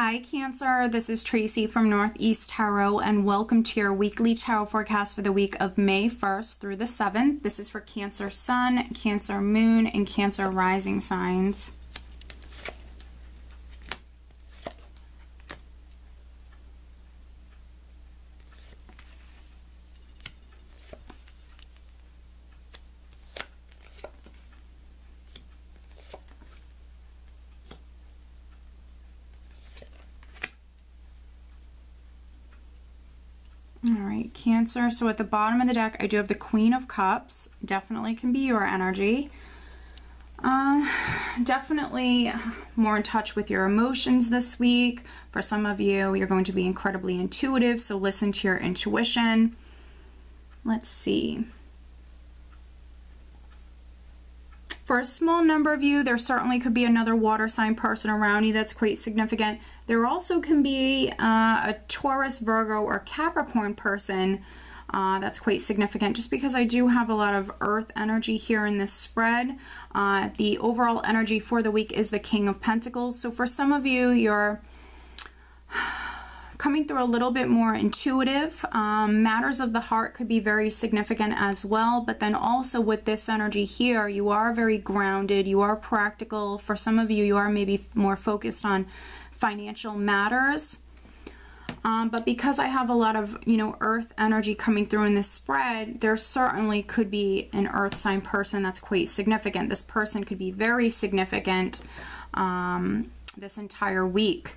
Hi Cancer, this is Tracy from Northeast Tarot and welcome to your weekly tarot forecast for the week of May 1st through the 7th. This is for Cancer Sun, Cancer Moon, and Cancer Rising signs. All right, Cancer. So at the bottom of the deck, I do have the Queen of Cups. Definitely can be your energy. Definitely more in touch with your emotions this week. For some of you, you're going to be incredibly intuitive, so listen to your intuition. Let's see. For a small number of you, there certainly could be another water sign person around you that's quite significant. There also can be a Taurus, Virgo, or Capricorn person that's quite significant, just because I do have a lot of earth energy here in this spread. The overall energy for the week is the King of Pentacles. So for some of you, you're coming through a little bit more intuitive. Matters of the heart could be very significant as well, but then also with this energy here, you are very grounded, you are practical. For some of you, you are maybe more focused on financial matters. But because I have a lot of, earth energy coming through in this spread, there certainly could be an earth sign person that's quite significant. This person could be very significant this entire week.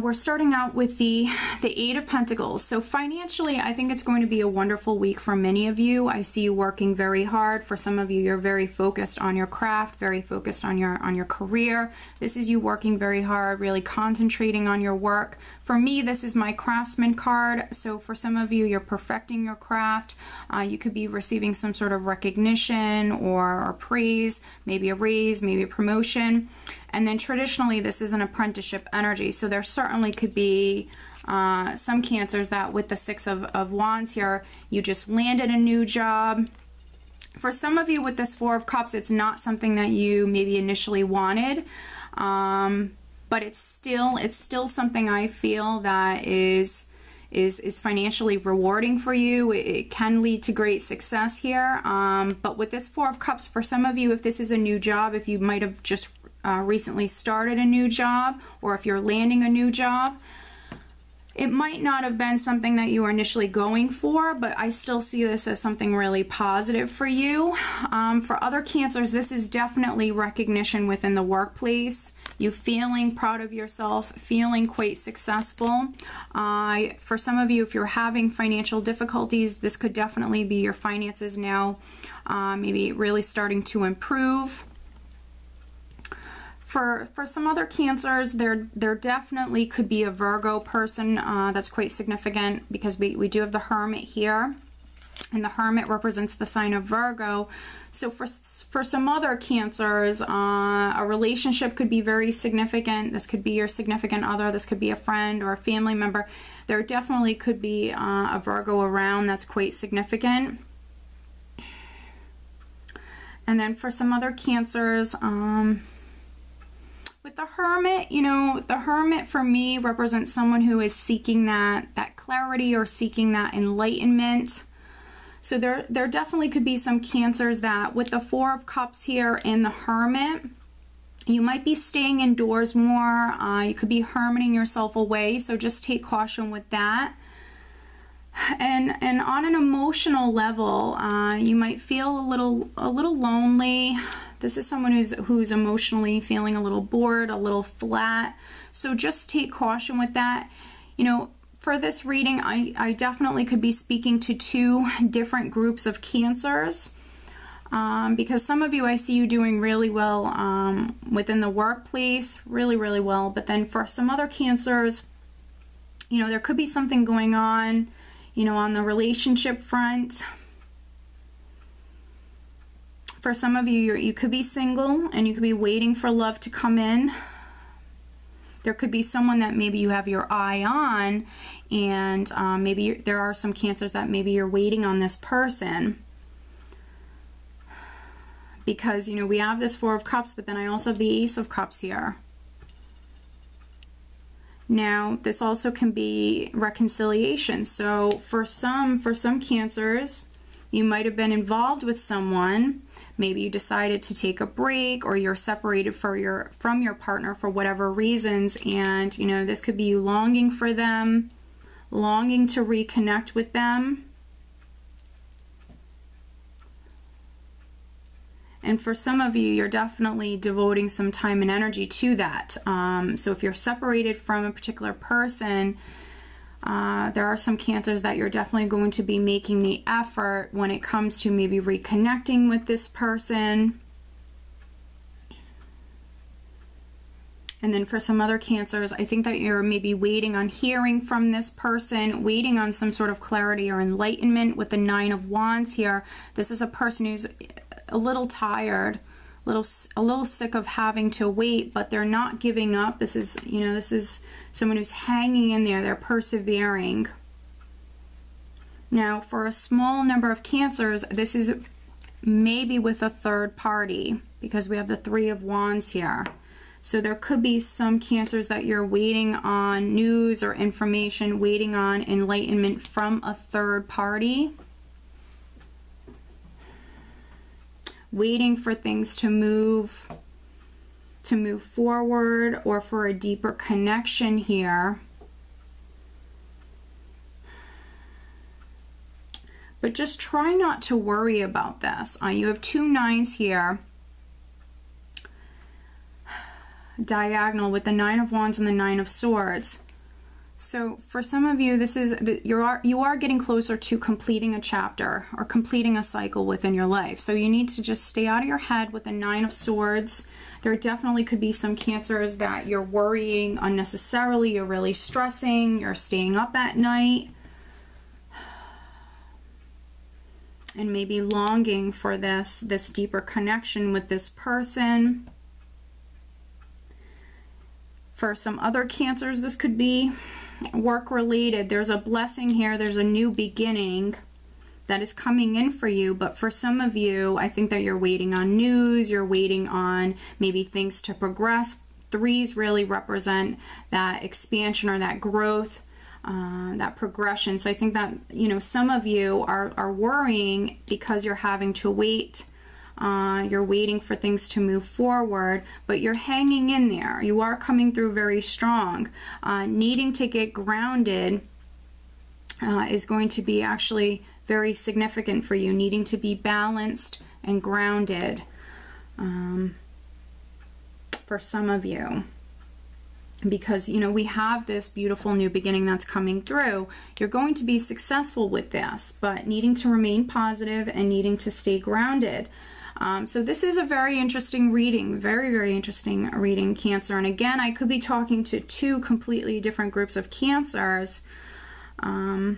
We're starting out with the Eight of Pentacles. So financially, I think it's going to be a wonderful week for many of you. I see you working very hard. For some of you, you're very focused on your craft, very focused on your career. This is you working very hard, really concentrating on your work. For me, this is my craftsman card. So for some of you, you're perfecting your craft. You could be receiving some sort of recognition or praise, maybe a raise, maybe a promotion. And then traditionally, this is an apprenticeship energy. So there certainly could be some Cancers that with the Six of Wands here, you just landed a new job. For some of you with this Four of Cups, it's not something that you maybe initially wanted. But it's still something I feel that is financially rewarding for you. It can lead to great success here. But with this Four of Cups, for some of you, if this is a new job, if you might have just recently started a new job, or if you're landing a new job, it might not have been something that you were initially going for, but I still see this as something really positive for you. For other Cancers, this is definitely recognition within the workplace. You feeling proud of yourself, feeling quite successful. For some of you, if you're having financial difficulties, this could definitely be your finances now maybe really starting to improve. For some other Cancers, there definitely could be a Virgo person that's quite significant, because we do have the Hermit here, and the Hermit represents the sign of Virgo. So for some other Cancers, a relationship could be very significant. This could be your significant other. This could be a friend or a family member. There definitely could be a Virgo around that's quite significant. And then for some other Cancers, with the Hermit, the Hermit for me represents someone who is seeking that clarity or seeking that enlightenment. So there definitely could be some Cancers that with the Four of Cups here and the Hermit, you might be staying indoors more. You could be hermiting yourself away, so just take caution with that. And on an emotional level, you might feel a little lonely. This is someone who's emotionally feeling a little bored, a little flat. So just take caution with that. For this reading, I definitely could be speaking to two different groups of Cancers. Because some of you, I see you doing really well within the workplace, really, really well. But then for some other Cancers, there could be something going on, on the relationship front. For some of you, you could be single and you could be waiting for love to come in. There could be someone that maybe you have your eye on, and maybe there are some Cancers that maybe you're waiting on this person. Because, we have this Four of Cups, but then I also have the Ace of Cups here. Now, this also can be reconciliation. So for some Cancers, you might have been involved with someone. Maybe you decided to take a break, or you're separated from your partner for whatever reasons, and you know, this could be you longing for them, longing to reconnect with them. And for some of you, you're definitely devoting some time and energy to that. So if you're separated from a particular person, there are some Cancers that you're definitely going to be making the effort when it comes to maybe reconnecting with this person. And then for some other Cancers, I think that you're maybe waiting on hearing from this person, waiting on some sort of clarity or enlightenment with the 9 of Wands here. This is a person who's a little tired, a little sick of having to wait, but they're not giving up. This is, you know, this is someone who's hanging in there. They're persevering. Now, for a small number of Cancers, this is maybe with a third party, because we have the 3 of Wands here. So there could be some Cancers that you're waiting on news or information, waiting on enlightenment from a third party. Waiting for things to move forward, or for a deeper connection here. But just try not to worry about this. You have 2 9s here, diagonal, with the 9 of Wands and the 9 of Swords. So for some of you, this is you are getting closer to completing a chapter or completing a cycle within your life. So you need to just stay out of your head with the 9 of Swords. There definitely could be some Cancers that you're worrying unnecessarily, you're really stressing, you're staying up at night, and maybe longing for this deeper connection with this person. For some other Cancers, this could be work related. There's a blessing here. There's a new beginning that is coming in for you. But for some of you, I think that you're waiting on news. You're waiting on maybe things to progress. 3s really represent that expansion or that growth, that progression. So I think that, you know, some of you are worrying because you're having to wait. You're waiting for things to move forward, but you're hanging in there. You are coming through very strong. Needing to get grounded is going to be actually very significant for you. Needing to be balanced and grounded for some of you. Because, you know, we have this beautiful new beginning that's coming through. You're going to be successful with this, but needing to remain positive and needing to stay grounded. So this is a very interesting reading, very, very interesting reading, Cancer. And again, I could be talking to 2 completely different groups of Cancers. For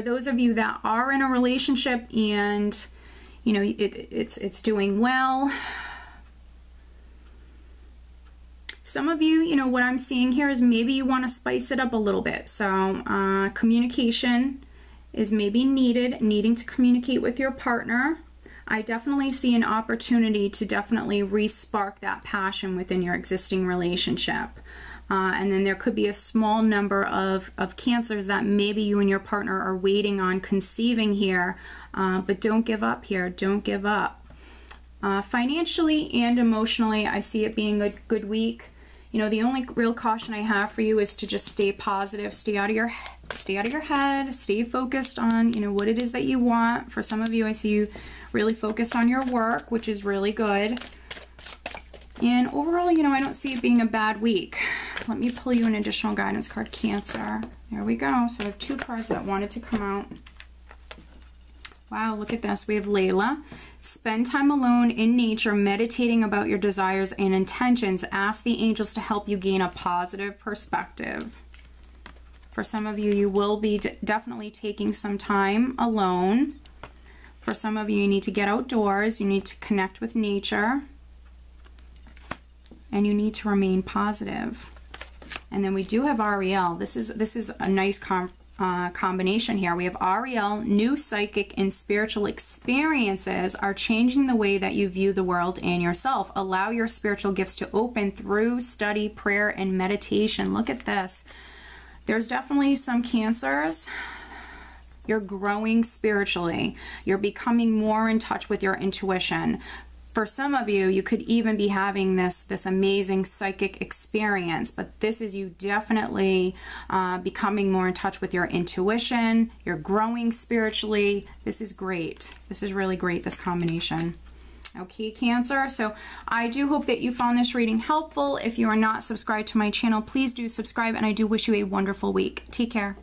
those of you that are in a relationship and, you know, it's doing well. Some of you, you know, what I'm seeing here is maybe you want to spice it up a little bit. So communication is maybe needing to communicate with your partner. I definitely see an opportunity to definitely re-spark that passion within your existing relationship. And then there could be a small number of Cancers that maybe you and your partner are waiting on conceiving here. But don't give up here. Don't give up. Financially and emotionally, I see it being a good week. You know, the only real caution I have for you is to just stay positive, stay out of your head, stay focused on, you know, what it is that you want. For some of you, I see you really focused on your work, which is really good. And overall, you know, I don't see it being a bad week. Let me pull you an additional guidance card, Cancer. There we go. So I have 2 cards that wanted to come out. Wow, look at this. We have Layla. Spend time alone in nature, meditating about your desires and intentions. Ask the angels to help you gain a positive perspective. For some of you, you will be definitely taking some time alone. For some of you, you need to get outdoors. You need to connect with nature. And you need to remain positive. And then we do have Ariel. This is a nice combination here. We have Ariel, new psychic and spiritual experiences are changing the way that you view the world and yourself. Allow your spiritual gifts to open through study, prayer, and meditation. Look at this. There's definitely some Cancers. You're growing spiritually. You're becoming more in touch with your intuition. For some of you, you could even be having this amazing psychic experience, but this is you definitely becoming more in touch with your intuition. You're growing spiritually. This is great. This is really great, this combination. Okay, Cancer, so I do hope that you found this reading helpful. If you are not subscribed to my channel, please do subscribe, and I do wish you a wonderful week. Take care.